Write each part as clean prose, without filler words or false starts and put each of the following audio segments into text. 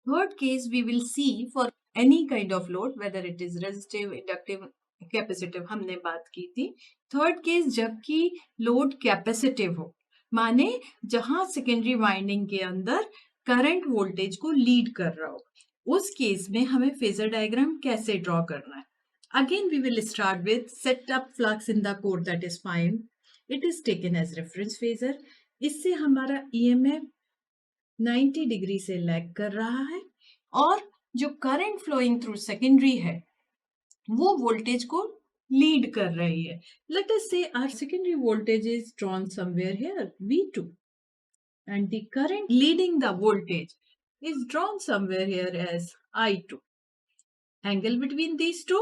Third case we will see for any kind of load, whether it is resistive, inductive, capacitive, हमने बात की थी. Third case जबकि load capacitive हो, माने जहां सेकेंडरी वाइंडिंग के अंदर करंट वोल्टेज को लीड कर रहा हो, उस केस में हमें फेजर डायग्राम कैसे ड्रॉ करना है. Again we will start with set up flux in the core that is fine. It is taken as reference phasor. इससे हमारा ईएमएफ 90 डिग्री से लैग कर रहा है और जो करंट फ्लोइंग थ्रू सेकेंडरी है वो वोल्टेज को लीड कर रही है. Let us say our secondary voltage is drawn somewhere here V2 and the current leading the voltage is drawn somewhere here as I2. Angle between these two,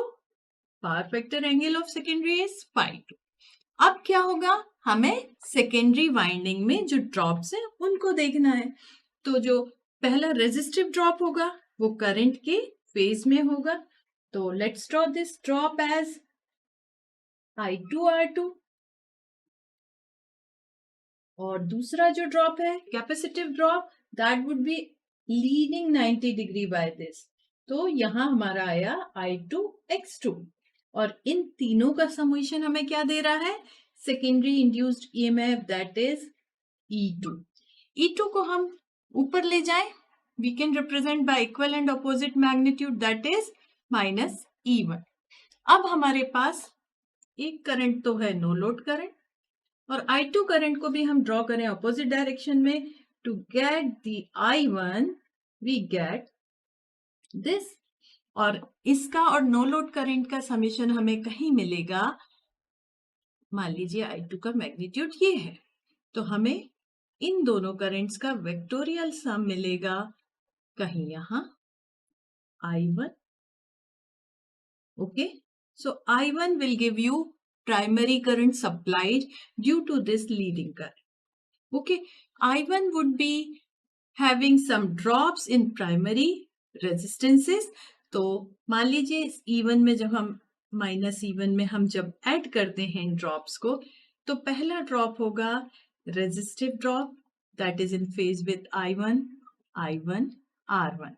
power factor angle of secondary is phi2. अब क्या होगा, हमें secondary winding में जो drops है उनको देखना है. तो जो पहला रेजिस्टिव ड्रॉप होगा वो करंट के फेज में होगा. तो let's draw this drop as I2R2. और दूसरा जो ड्रॉप है capacitive drop, that would be leading 90 degree by this. तो यहाँ हमारा आया I2X2. और इन तीनों का समेशन हमें क्या दे रहा है, secondary induced EMF that is E2. E2 को हम ऊपर ले जाएं, we can represent by equal and opposite magnitude that is minus E1. अब हमारे पास एक करंट तो है नो लोड करंट, और I2 करंट को भी हम ड्रॉ करें अपोजिट डायरेक्शन में. To get the I1 we get this. और इसका और नो लोड करंट का समेशन हमें कहीं मिलेगा, मान लीजिए I2 का मैग्नीट्यूड ये है, तो हमें इन दोनों करंट्स का वेक्टोरियल सम मिलेगा कहीं यहाँ I1. Okay, so I1 will give you primary current supplied due to this leading current. Okay, I1 would be having some drops in primary resistances. तो मान लीजिए इस E1 में जब हम माइनस E1 में हम जब ऐड करते हैं इन ड्रॉप्स को, तो पहला ड्रॉप होगा resistive drop that is in phase with I1 R1,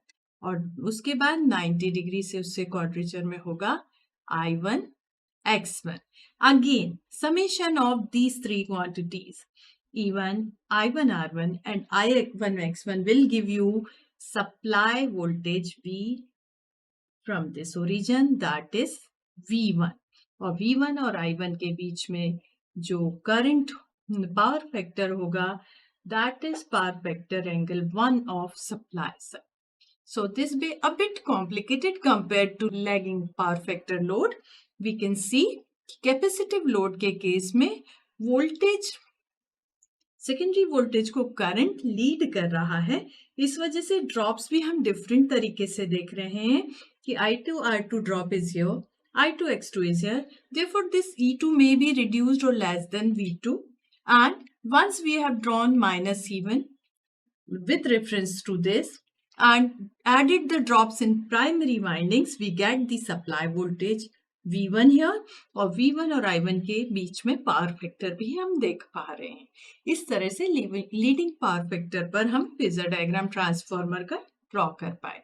और उसके बाद 90 डिग्री से उससे क्वाड्रेचर में होगा I1 X1. Again, summation of these three quantities E1, I1 R1 and I1 X1 will give you supply voltage V from this origin, that is V1. और V1 और I1 के बीच में जो करंट पावर फैक्टर होगा that is power factor angle 1 of supply side. So this be a bit complicated compared to lagging power factor load. We can see capacitive load के case में voltage, secondary voltage को current lead कर रहा है. इस वजह से drops भी हम डिफरेंट तरीके से देख रहे हैं कि I2R2 drop is here, I2X2 is here. Therefore, this E2 may be reduced or less than V2. And once we have drawn minus E1 with reference to this and added the drops in primary windings, we get the supply voltage V1 here. और V1 और I1 के बीच में power factor भी हम देख पा रहे हैं. इस तरह से लीडिंग पावर फैक्टर पर हम फेजर डायग्राम ट्रांसफॉर्मर का ड्रॉ कर पाए.